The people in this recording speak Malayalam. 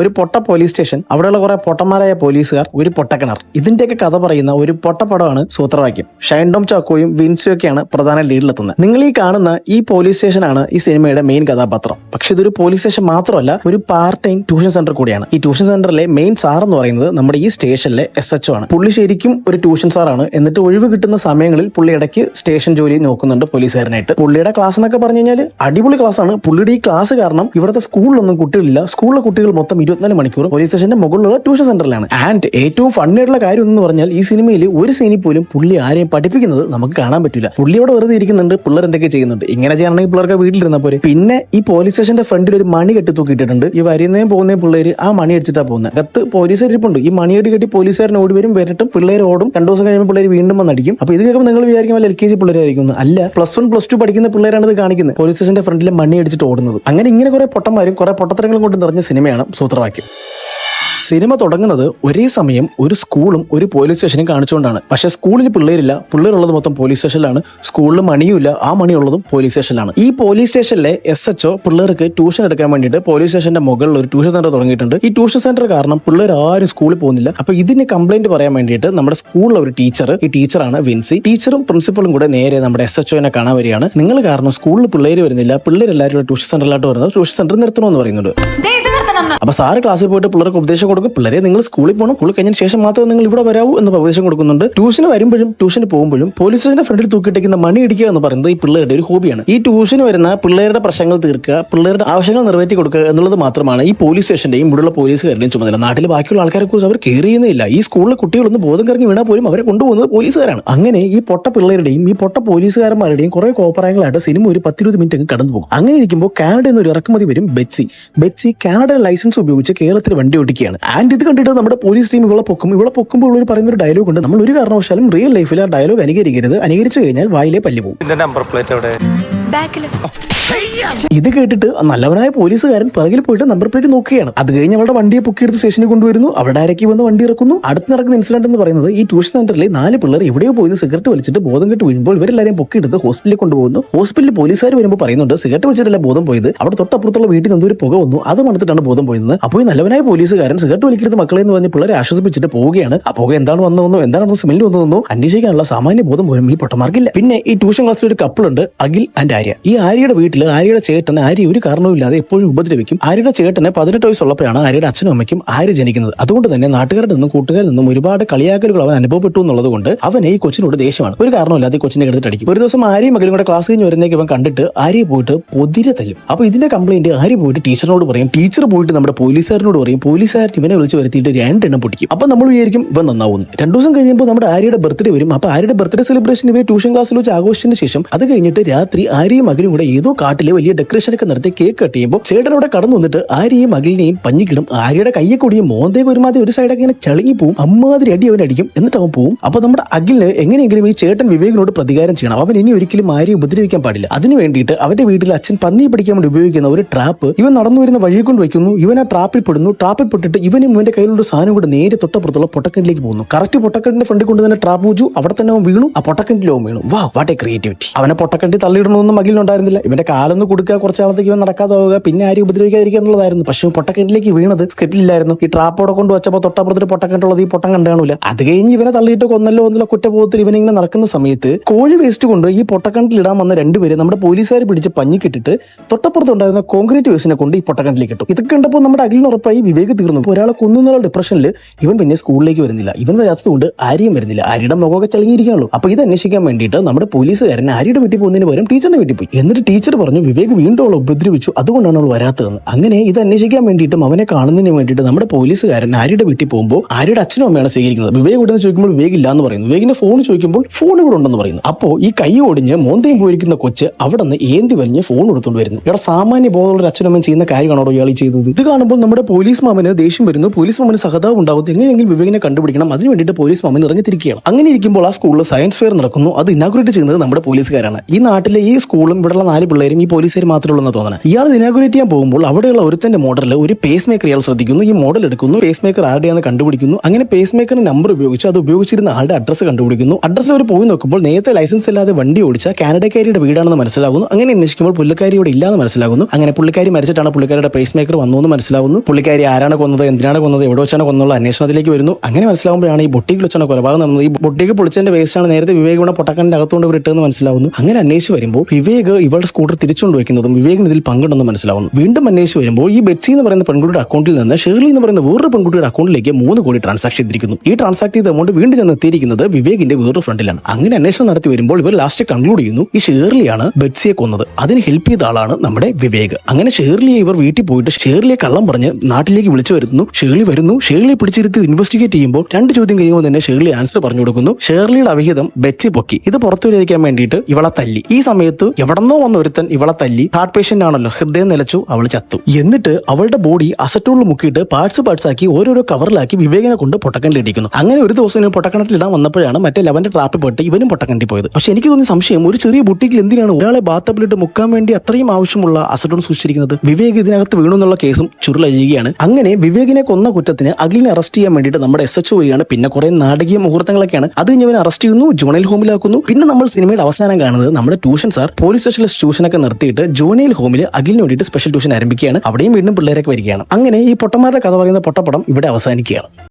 ഒരു പൊട്ട പോലീസ് സ്റ്റേഷൻ, അവിടെയുള്ള കുറെ പൊട്ടന്മാരായ പോലീസുകാർ, ഒരു പൊട്ടക്കിണർ. ഇതിന്റെയൊക്കെ കഥ പറയുന്ന ഒരു പൊട്ടപ്പടമാണ് സൂത്രവാക്യം. ഷൈൻ ടോം ചാക്കോയും വിൻസിയും ഒക്കെയാണ് പ്രധാന ലീഡിലെത്തുന്നത്. നിങ്ങൾ ഈ കാണുന്ന ഈ പോലീസ് സ്റ്റേഷനാണ് ഈ സിനിമയുടെ മെയിൻ കഥാപാത്രം. പക്ഷെ ഇതൊരു പോലീസ് സ്റ്റേഷൻ മാത്രമല്ല, ഒരു പാർട്ട് ടൈം ട്യൂഷൻ സെന്റർ കൂടിയാണ്. ഈ ട്യൂഷൻ സെന്ററിലെ മെയിൻ സാർ എന്ന് പറയുന്നത് നമ്മുടെ ഈ സ്റ്റേഷനിലെ SHO ആണ്. പുള്ളി ശരിക്കും ഒരു ട്യൂഷൻ സാറാണ്. എന്നിട്ട് ഒഴിവ് കിട്ടുന്ന സമയങ്ങളിൽ പുള്ളി ഇടയ്ക്ക് സ്റ്റേഷൻ ജോലി നോക്കുന്നുണ്ട് പോലീസുകാരനായിട്ട്. പുള്ളിയുടെ ക്ലാസ് എന്നൊക്കെ പറഞ്ഞു കഴിഞ്ഞാൽ അടിപൊളി ക്ലാസ് ആണ്. പുള്ളിയുടെ ഈ ക്ലാസ് കാരണം ഇവിടുത്തെ സ്കൂളിലൊന്നും കുട്ടികളില്ല. സ്കൂളിലെ കുട്ടികൾ മൊത്തം 24 മണിക്കൂർ പോലീസ് സ്റ്റേഷന്റെ മുകളിലുള്ള ട്യൂഷൻ സെന്ററിലാണ്. ആൻഡ് ഏറ്റവും ഫണ്ണി ആയിട്ടുള്ള കാര്യം എന്ന് പറഞ്ഞാൽ ഈ സിനിമയിൽ ഒരു സീനിൽ പോലും പുള്ളി ആരെയും പഠിപ്പിക്കുന്നത് നമുക്ക് കാണാൻ പറ്റില്ല. പുള്ളിയോടെ വെറുതെ ഇരിക്കുന്നുണ്ട്, പിള്ളേർ എന്തൊക്കെ ചെയ്യുന്നുണ്ട്. ഇങ്ങനെ ചെയ്യണമെങ്കിൽ പിള്ളേർക്ക് വീട്ടിലിരുന്ന പോലെ. പിന്നെ ഈ പോലീസ് സ്റ്റേഷന്റെ ഫ്രണ്ടിൽ ഒരു മണി കെട്ടി തൂക്കിയിട്ടുണ്ട്. ഈ വരുന്നേയും പോകുന്നേയും പിള്ളേര് ആ മണി അടിച്ചിട്ടാ പോകുന്നത്. അകത്ത് പോലീസുകാർ ഇരിപ്പുണ്ട്. ഈ മണിയടി കെട്ടി പോലീസുകാരൻ ഓടി വരും, വരട്ടും പിള്ളേർ ഓടും. 2 ദിവസം കഴിയുമ്പോൾ പിള്ളേർ വീണ്ടും വന്നടിക്കും. അപ്പൊ ഇത് കേൾക്കുമ്പോൾ നിങ്ങൾ വിചാരിക്കും വല്ല LKG പിള്ളേരായിരിക്കും. അല്ല, +1 +2 പഠിക്കുന്ന പിള്ളേരാണ് ഇത് കാണിക്കുന്നത്. പോലീസ് സ്റ്റേഷന്റെ ഫ്രണ്ടിൽ മണി അടിച്ചിട്ട് ഓടുന്നത്. അങ്ങനെ ഇങ്ങനെ കുറെ പൊട്ടന്മാരും കുറെ പൊട്ടത്തരങ്ങളും കൊണ്ട് നിറഞ്ഞ സിനിമയാണ് സൂത്രവാക്യം. സിനിമ തുടങ്ങുന്നത് ഒരേ സമയം ഒരു സ്കൂളും ഒരു പോലീസ് സ്റ്റേഷനും കാണിച്ചുകൊണ്ടാണ്. പക്ഷെ സ്കൂളിൽ പിള്ളേരില്ല, പിള്ളേരുള്ളത് മൊത്തം പോലീസ് സ്റ്റേഷനിലാണ്. സ്കൂളിൽ മണിയുമില്ല, ആ മണിയുള്ളതും പോലീസ് സ്റ്റേഷനിലാണ്. ഈ പോലീസ് സ്റ്റേഷനിലെ SHO പിള്ളേർക്ക് ട്യൂഷൻ എടുക്കാൻ വേണ്ടിയിട്ട് പോലീസ് സ്റ്റേഷന്റെ മുകളിൽ ഒരു ട്യൂഷൻ സെന്റർ തുടങ്ങിയിട്ടുണ്ട്. ഈ ട്യൂഷൻ സെന്റർ കാരണം പിള്ളേർ ആരും സ്കൂളിൽ പോകുന്നില്ല. അപ്പൊ ഇതിന് കംപ്ലൈന്റ് പറയാൻ വേണ്ടിയിട്ട് നമ്മുടെ സ്കൂളിലെ ഒരു ടീച്ചർ, ഈ ടീച്ചറാണ് വിൻസി, ടീച്ചറും പ്രിൻസിപ്പളും കൂടെ നേരെ നമ്മുടെ SHOനെ കാണാൻ വരികയാണ്. നിങ്ങൾ കാരണം സ്കൂളിൽ പിള്ളേർ വരുന്നില്ല, പിള്ളേരെല്ലാവരും ട്യൂഷൻ സെന്ററിലോട്ട് വരുന്നത്, ട്യൂഷൻ സെന്റർ നിർത്തണമെന്ന് പറയുന്നുണ്ട്. അപ്പൊ സാറ് ക്ലാസ്സിൽ പോയിട്ട് പിള്ളേർക്ക് ഉപദേശം കൊടുക്കും. പിള്ളേരെ നിങ്ങൾ സ്കൂളിൽ പോകണം, സ്കൂളിൽ കഴിഞ്ഞ ശേഷം മാത്രമേ നിങ്ങൾ ഇവിടെ വരാവൂ എന്ന് ഉപദേശം കൊടുക്കുന്നുണ്ട്. ട്യൂഷന് വരുമ്പോഴും ട്യൂഷന് പോകുമ്പോഴും പോലീസ് സ്റ്റേഷന്റെ ഫ്രണ്ടിൽ തൂക്കിയിട്ടേക്കുന്ന മണി അടിക്കുക എന്ന് പറയുന്നത് ഈ പിള്ളേരുടെ ഒരു ഹോബിയാണ്. ഈ ട്യൂഷന് വരുന്ന പിള്ളേരുടെ പ്രശ്നങ്ങൾ തീർക്കുക, പിള്ളേരുടെ ആവശ്യങ്ങൾ നിറവേറ്റി കൊടുക്കുക എന്നുള്ളത് മാത്രമാണ് ഈ പോലീസ് സ്റ്റേഷന്റെയും ഇവിടെയുള്ള പോലീസുകാരുടെയും ചുമതല. നാട്ടിൽ ബാക്കിയുള്ള ആൾക്കാരെ കുറിച്ച് അവർ കെയർ ചെയ്യുന്നില്ല. ഈ സ്കൂളിലെ കുട്ടികളൊന്ന് ബോധം കറങ്ങി വീണാൽ പോലും അവരെ കൊണ്ടുപോകുന്നത് പോലീസുകാരാണ്. അങ്ങനെ ഈ പൊട്ട പിള്ളേരുടെയും ഈ പൊട്ട പോലീസുകാരന്മാരുടെയും കുറെ കോപ്പറായങ്ങളായിട്ട് സിനിമ ഒരു 10-20 മിനിറ്റ് കടന്നു പോകും. അങ്ങനെ ഇരിക്കുമ്പോൾ കാനഡയിൽ നിന്ന് ഒരു ഇറക്കുമതി വരും, ബെറ്റ്സി കാനഡ ലൈസൻസ് ഉപയോഗിച്ച് കേരളത്തിൽ വണ്ടി ഓടിക്കുകയാണ്. ആൻഡ് ഇത് കണ്ടിട്ട് നമ്മുടെ പോലീസ് ടീം ഇവളെ പൊക്കുമ്പോൾ ഉള്ളൊരു പറയുന്ന ഒരു ഡയലോഗ് ഉണ്ട്. നമ്മൾ ഒരു കാരണവശാലും റിയൽ ലൈഫിൽ ആ ഡയലോഗ് അനുകരിക്കരുത്. അനുകരിച്ചു കഴിഞ്ഞാൽ വായിലെ പല്ല് പോകും. നമ്പർ പ്ലേറ്റ് എവിടെ? ഇത് കേട്ടിട്ട് നല്ലവനായ പോലീസുകാരൻ പിറകിൽ പോയിട്ട് നമ്പർ പ്ലേറ്റ് നോക്കുകയാണ്. അത് കഴിഞ്ഞ് അവളുടെ വണ്ടിയെ പൊക്കിയെടുത്ത് സ്റ്റേഷനിൽ കൊണ്ടുവരുന്നു. അവിടെ ആരൊക്കെ വന്ന് വണ്ടി ഇറക്കുന്നു. അടുത്ത് നടക്കുന്ന ഇൻസിഡന്റ് എന്ന് പറയുന്നത് ഈ ട്യൂഷൻ സെന്ററിലെ 4 പിള്ളേർ എവിടെയോ പോയി സിഗരറ്റ് വലിച്ചിട്ട് ബോധം കെട്ട് വീഴുമ്പോൾ ഇവരെല്ലാവരും പൊക്കിയെടുത്ത് ഹോസ്പിറ്റലിൽ കൊണ്ടുപോകുന്നു. ഹോസ്പിറ്റലിൽ പോലീസുകാർ വരുമ്പോൾ പറയുന്നുണ്ട് സിഗരറ്റ് വലിച്ചിട്ടല്ല ബോധം പോയത്, അവിടെ തൊട്ടപ്പുറത്തുള്ള വീട്ടിൽ നിന്ന് ഒരു പുക വന്നു, അത് മണത്തിട്ടാണ് ബോധം പോയത്. അപ്പോൾ ഈ നല്ലവനായ പോലീസുകാരൻ സിഗരറ്റ് വലിക്കരുത് മക്കളെ എന്ന് പറഞ്ഞ് പിള്ളേരെ ആശ്വസിപ്പിച്ചിട്ട് പോവുകയാണ്. ആ പുക എന്താണ് വന്നതെന്നോ എന്താണ് സ്മെല്ല് വന്നതെന്നോ അന്വേഷിക്കാനുള്ള സാമാന്യ ബോധം പോലും ഈ പൊട്ടന്മാർക്കില്ല. പിന്നെ ഈ ട്യൂഷൻ ക്ലാസ്സിൽ ഒരു കപ്പിളുണ്ട്, അഖിൽ ആൻഡ് ആര്യ. ഈ ആര്യയുടെ വീട്ടിൽ ആര്യയുടെ ചേട്ടനെ ആര്യ ഒരു കാരണവുമില്ലാതെ എപ്പോഴും ഉപദ്രവിക്കും. ആര്യയുടെ ചേട്ടന് 18 വയസ്സുള്ളപ്പോഴാണ് ആര്യയുടെ അച്ഛനും അമ്മയ്ക്കും ആര്യ ജനിക്കുന്നത്. അതുകൊണ്ട് തന്നെ നാട്ടുകാരുടെ നിന്നും കൂട്ടുകാരിൽ നിന്നും ഒരുപാട് കളിയാക്കലുകൾ അവൻ അനുഭവപ്പെട്ടു എന്നുള്ളത് കൊണ്ട് അവനെ ഈ കൊച്ചിനോട് ദേഷ്യമാണ്. ഒരു കാരണമില്ലാതെ കൊച്ചിനെ എടുത്തിട്ട് അടിക്കും. ഒരു ദിവസം ആര്യയും മകനും കൂടെ ക്ലാസ് കഴിഞ്ഞ് വരുന്നേക്ക് ഇവൻ കണ്ടിട്ട് ആര്യ പോയിട്ട് പൊതിരെ തല്ലും. അപ്പൊ ഇതിന്റെ കംപ്ലൈന്റ് ആര്യ പോയിട്ട് ടീച്ചറിനോട് പറയും. ടീച്ചർ പോയിട്ട് നമ്മുടെ പോലീസുകാരനോട് പറയും. പോലീസുകാരൻ ഇവനെ വിളിച്ച് വരുത്തിയിട്ട് 2 എണ്ണം പൊട്ടിക്കും. അപ്പൊ നമ്മൾ വിചാരിക്കും ഇവൻ നന്നാവുന്നു. 2 ദിവസം കഴിയുമ്പോൾ നമ്മുടെ ആര്യയുടെ ബർത്ത്ഡേ വരും. അപ്പൊ ആര്യയുടെ ബർത്ത്ഡേ സെലിബ്രേഷൻ ഇവർ ട്യൂഷൻ ക്ലാസ്സിൽ വെച്ച് ആഘോഷിച്ചതിന് ശേഷം അത് കഴിഞ്ഞിട്ട് രാത്രി ആര്യയും മകനും കൂടെ ഏതോ കാട്ടിലെ വലിയ ഡെക്കറേഷൻ ഒക്കെ നടത്തി കേക്ക് കട്ട് ചെയ്യുമ്പോൾ ചേട്ടനോടെ കടന്നു വന്നിട്ട് ആര്യയും മകലിനെയും പഞ്ഞിക്കിടും. ആര്യയുടെ കയ്യെ കൂടിയും മോന്തേക്ക് ഒരുമാതിരി ഒരു സൈഡൊക്കെ ഇങ്ങനെ ചളിങ്ങി പോവും. അമ്മാതിരി അടി അവൻ അടിക്കും. എന്നിട്ട് അവൻ പോവും. അപ്പൊ നമ്മുടെ അഖിലിന് എങ്ങനെയെങ്കിലും ഈ ചേട്ടൻ വിവേകിനോട് പ്രതികാരം ചെയ്യണം. അവൻ ഇനി ഒരിക്കലും ആര്യയെ ഉപദ്രവിക്കാൻ പാടില്ല. അതിന് വേണ്ടിയിട്ട് അവന്റെ വീട്ടിൽ അച്ഛൻ പന്നി പിടിക്കാൻ വേണ്ടി ഉപയോഗിക്കുന്ന ഒരു ട്രാപ്പ് ഇവൻ നടന്നു വരുന്ന വഴി കൊണ്ട് വയ്ക്കുന്നു. ഇവൻ ആ ട്രാപ്പിൽ പെടുന്നു. ട്രാപ്പിൽ പെട്ടിട്ട് ഇവനും ഇവന്റെ കയ്യിലുള്ള സാധനം കൂടെ നേരെ തൊട്ടപ്പുറത്തുള്ള പൊട്ടക്കിണിലേക്ക് പോകുന്നു. കറക്റ്റ് പൊട്ടക്കിണിന്റെ ഫ്രണ്ട് കൊണ്ട് തന്നെ ട്രാപ്പ് വെച്ചു. അവിടെ തന്നെ അവൻ വീണു. ആ പൊട്ടക്കിണിലും അവൻ വീണു. വാ, വാട്ട് എ ക്രിയേറ്റിവിറ്റി. അവനെ പൊട്ടക്കിണ്ടി തള്ളിയിടണമെന്നും മകിലുണ്ടായിരുന്നില്ല. ഇവന്റെ കാലൊന്ന് കൊടുക്കുക, കുറച്ചാളത്തേക്ക് ഇവൻ നടക്കാതെ പോവുക, പിന്നെ ആരും ഉപദ്രവിക്കാതിരിക്കുക എന്നുള്ളതായിരുന്നു. പക്ഷേ പൊട്ടക്കിണ്ടിലേക്ക് വീണത് സ്ക്രിപ്റ്റിലായിരുന്നു. ഈ ട്രാപ്പോടെ കൊണ്ട് വെച്ചപ്പോൾ തൊട്ടപ്പുറത്തിന് പൊട്ടക്കിണ്ടുള്ളത് ഈ പൊട്ടം കണ്ടാണില്ല. അത് കഴിഞ്ഞ് ഇവനെ തള്ളിയിട്ട് കൊന്നല്ലോ ഒന്നുള്ള കുറ്റബോധത്തിൽ ഇവനിങ്ങനെ നടക്കുന്ന സമയത്ത് കോഴി വേസ്റ്റ് കൊണ്ട് ഈ പൊട്ടക്കിണ്ടിൽ ഇടാൻ വന്ന 2 പേര് നമ്മുടെ പോലീസുകാർ പിടിച്ച് പഞ്ഞിക്കിട്ടിട്ട് തൊട്ടപ്പുറത്തുണ്ടായിരുന്ന കോൺക്രീറ്റ് വേസ്റ്റിനെ കൊണ്ട് ഈ പൊട്ടക്കിണ്ടിലേക്ക് ഇട്ടു. ഇതൊക്കെ കണ്ടപ്പോൾ നമ്മുടെ അഖിലിന് ഉറപ്പായി വിവേക് തീർന്നു. ഒരാളെ കൊന്നുള്ള ഡിപ്രഷനിൽ ഇവൻ പിന്നെ സ്കൂളിലേക്ക് വരുന്നില്ല. ഇവൻ വരാത്തതുകൊണ്ട് ആര്യയും വരുന്നില്ല. ആര്യയുടെ മുഖമൊക്കെ ചളിങ്ങിയിരിക്കാനുള്ളൂ. അപ്പൊ ഇത് അന്വേഷിക്കാൻ വേണ്ടിയിട്ട് നമ്മുടെ പോലീസുകാരൻ ആര്യയുടെ വീട്ടിൽ പോകുന്നതിന് പകരം ടീച്ചറിന്റെ വീട്ടിൽ പോയി. എന്നിട്ട് ടീച്ചർ പറഞ്ഞു വിവേക് വീണ്ടും അവളെ ഉപദ്രവിച്ചു, അതുകൊണ്ടാണ് അവൾ വരാത്തതെന്ന്. അങ്ങനെ ഇത് അന്വേഷിക്കാൻ വേണ്ടിയിട്ടും അവനെ കാണുന്നതിന് വേണ്ടിയിട്ട് നമ്മുടെ പോലീസുകാരൻ ആര്യയുടെ വീട്ടിൽ പോകുമ്പോൾ ആര്യയുടെ അച്ഛനും അമ്മയാണ് സ്വീകരിക്കുന്നത്. വിവേക് ഇവിടെ നിന്ന് ചോദിക്കുമ്പോൾ വിവേക് ഇല്ല എന്ന് പറയുന്നു. വിവേകിന്റെ ഫോൺ ചോദിക്കുമ്പോൾ ഫോൺ ഇവിടെ ഉണ്ടെന്ന് പറയുന്നു. അപ്പോൾ ഈ കൈ ഒടിഞ്ഞ് മോന്തയും പോയിരിക്കുന്ന കൊച്ച് അവിടെ നിന്ന് ഏന്തി വലിഞ്ഞ് ഫോൺ എടുത്തുകൊണ്ട് വരുന്നു. ഇവിടെ സാമാന്യ ബോധമുള്ള അച്ഛനും അമ്മയും ചെയ്യുന്ന കാര്യമാണോ ഇയാൾ ചെയ്തത്? ഇത് കാണുമ്പോൾ നമ്മുടെ പോലീസ് മാമന് ദേഷ്യം വരുന്നു. പോലീസ് മാമന് സഹതാപം ഉണ്ടാവും. എങ്ങനെയെങ്കിലും വിവേകിനെ കണ്ടുപിടിക്കണം. അതിന് വേണ്ടിയിട്ട് പോലീസ് മാമൻ ഇറങ്ങിത്തിരിക്കുകയാണ്. അങ്ങനെ ഇരിക്കുമ്പോൾ ആ സ്കൂളിൽ സയൻസ് ഫെയർ നടക്കുന്നു. അത് ഇനാഗുറേറ്റ് ചെയ്യുന്നത് നമ്മുടെ പോലീസുകാരാണ്. ഈ നാട്ടിലെ ഈ സ്കൂൾ സ്കൂളും ഇവിടെയുള്ള 4 പിള്ളേരും ഈ പോലീസുകാർ മാത്രമേ ഉള്ളൂ എന്ന് തോന്നുന്നത്. ഇയാൾ ഇനാഗുറേറ്റ് ചെയ്യാൻ പോകുമ്പോൾ അവിടെയുള്ള ഒരുത്തന്റെ മോഡലിൽ ഒരു പേസ് മേക്കർ ഇയാൾ ശ്രദ്ധിക്കുന്നു. ഈ മോഡൽ എടുക്കുന്നു, പേസ് മേക്കർ ആരുടെയാണെന്ന് കണ്ടുപിടിക്കുന്നു. അങ്ങനെ പേസ് മേക്കറിന്റെ നമ്പർ ഉപയോഗിച്ച് അത് ഉപയോഗിച്ചിരുന്ന ആളുടെ അഡ്രസ്സ് കണ്ടുപിടിക്കുന്നു. അഡ്രസ്സ് അവർ പോയി നോക്കുമ്പോൾ നേരത്തെ ലൈസൻസ് ഇല്ലാതെ വണ്ടി ഓടിച്ച കാനഡക്കാരിയുടെ വീടാണെന്ന് മനസ്സിലാകുന്നു. അങ്ങനെ അന്വേഷിക്കുമ്പോൾ പുള്ളിക്കാരി ഇവിടെ ഇല്ലാന്ന് മനസ്സിലാകുന്നു. അങ്ങനെ പുള്ളിക്കാരി മരിച്ചിട്ടാണ് പുള്ളിക്കാരുടെ പേസ് മേക്കർ വന്നു എന്ന് മനസ്സിലാവുന്നു. പുള്ളിക്കാരി ആരാണ് കൊന്നത്, എന്തിനാണ് കൊന്നത്, എവിടെ വെച്ചാണ് കൊന്നുള്ള അന്വേഷണത്തിലേക്ക് വരുന്നു. അങ്ങനെ മനസ്സിലാകുമ്പോഴാണ് ഈ ബൊട്ടീക്കിൽ വെച്ചാണ് കൊലപാതകം നടന്നത്. ഈ ബൊട്ടീക്ക് പൊളിച്ചതിന്റെ വേസ്റ്റാണ് നേരത്തെ വിവേക് ഇവിടെ പൊട്ടക്കന്റെ അകത്തുകൊണ്ട് ഇട്ടതെന്ന് മനസ്സിലാവുന്നു. അങ്ങനെ അന്വേഷിച്ച് വരുമ്പോൾ വിവേക് ഇവളുടെ സ്കൂട്ടർ തിരിച്ചുകൊണ്ട് വെക്കുന്നതും വിവേകിന് ഇതിൽ പങ്കുണ്ടെന്ന് മനസ്സിലാവുന്നു. വീണ്ടും അന്വേഷിച്ച് വരുമ്പോൾ ഈ ബെറ്റ്സി എന്ന് പറയുന്ന പെൺകുട്ടിയുടെ അക്കൗണ്ടിൽ നിന്ന് ഷേർലി എന്ന് പറയുന്ന വേറൊരു പെൺകുട്ടിയുടെ അക്കൗണ്ടിലേക്ക് 3 കോടി ട്രാൻസാക്ഷൻ ചെയ്തിരിക്കുന്നു. ഈ ട്രാൻസാക്ട് ചെയ്ത എമൗണ്ട് വീണ്ടും ചെന്ന് എത്തിയിരിക്കുന്നത് വിവേകിന്റെ വേറൊരു ഫ്രണ്ടിലാണ്. അങ്ങനെ അന്വേഷണം നടത്തി വരുമ്പോൾ ഇവർ ലാസ്റ്റ് കൺക്ലൂഡ് ചെയ്യുന്നു ഈ ഷേർലിയാണ് ബെറ്റ്സിയെ കൊന്നത്. അതിന് ഹെൽപ്പ് ചെയ്ത ആളാണ് നമ്മുടെ വിവേക്. അങ്ങനെ ഷേർലിയെ ഇവർ വീട്ടിൽ പോയിട്ട് ഷേർലിയെ കള്ളം പറഞ്ഞ് നാട്ടിലേക്ക് വിളിച്ചു വരുന്നു. ഷേർലി വരുന്നു. ഷേർലിയെ പിടിച്ചിരുത്തി ഇൻവെസ്റ്റിഗേറ്റ് ചെയ്യുമ്പോൾ 2 ചോദ്യം കഴിയുമ്പോൾ തന്നെ ഷേർലി ആൻസർ പറഞ്ഞു കൊടുക്കുന്നു. ഷേർലിയുടെ അവിഹിതം ബെറ്റ്സി പൊക്കി. ഇത് പുറത്തു വരാതിരിക്കാൻ വേണ്ടിയിട്ട് ഇവളെ തല്ലി. ഈ സമയത്ത് എവിടെന്നോ വന്ന ഒരുത്തൻ ഇവളെ തല്ലി. ഹാർട്ട് പേഷ്യന്റ് ആണല്ലോ, ഹൃദയം നിലച്ചു, അവൾ ചത്തു. എന്നിട്ട് അവളുടെ ബോഡി അസറ്റോളിൽ മുക്കിയിട്ട് പാർട്സ് ആക്കി ഓരോരോ കവറിലാക്കി വിവേകിനെ കൊണ്ട് പൊട്ടക്കണ്ടിടിക്കുന്നു. അങ്ങനെ ഒരു ദിവസം പൊട്ടക്കണത്തിലിടാൻ വന്നപ്പോഴാണ് മറ്റേ ലെവന്റെ ട്രാപ്പിൽ പോയിട്ട് ഇവനും പൊട്ടക്കണ്ടി പോയത്. പക്ഷെ എനിക്ക് തോന്നിയ സംശയം, ഒരു ചെറിയ ബുട്ടിക്കിൽ എന്തിനാണ് ഒരാളെ ബാത്തപ്പിലിട്ട് മുക്കാൻ വേണ്ടി അത്രയും ആവശ്യമുള്ള അസറ്റോൾ സൂക്ഷിച്ചിരിക്കുന്നത്? വിവേക് ഇതിനകത്ത് വീണു എന്നുള്ള കേസും ചുരുളഴിയുകയാണ്. അങ്ങനെ വിവേകിനെ കൊന്ന കുറ്റത്തിന് അഖിലിനെ അറസ്റ്റ് ചെയ്യാൻ വേണ്ടിയിട്ട് നമ്മുടെ SHO വരികയാണ്. പിന്നെ കുറെ നാടകീയ മുഹൂർത്തങ്ങളൊക്കെയാണ്. അത് കഴിഞ്ഞവനെ അറസ്റ്റ് ചെയ്യുന്നു, ജുവനൈൽ ഹോമിലാക്കുന്നു. പിന്നെ നമ്മൾ സിനിമയുടെ അവസാനം കാണുന്നത് നമ്മുടെ ട്യൂഷൻ സാർ പോലീസ് സ്റ്റേഷനിലെ ട്യൂഷനൊക്കെ നിർത്തിയിട്ട് ജുവനൈൽ ഹോമിൽ അഖിലിന് വേണ്ടിയിട്ട് സ്പെഷ്യൽ ട്യൂഷൻ ആരംഭിക്കുകയാണ്. അവിടെയും വീണ്ടും പിള്ളേരൊക്കെ വരികയാണ്. അങ്ങനെ ഈ പൊട്ടന്മാരുടെ കഥ പറയുന്ന പൊട്ടപ്പടം ഇവിടെ അവസാനിക്കുകയാണ്.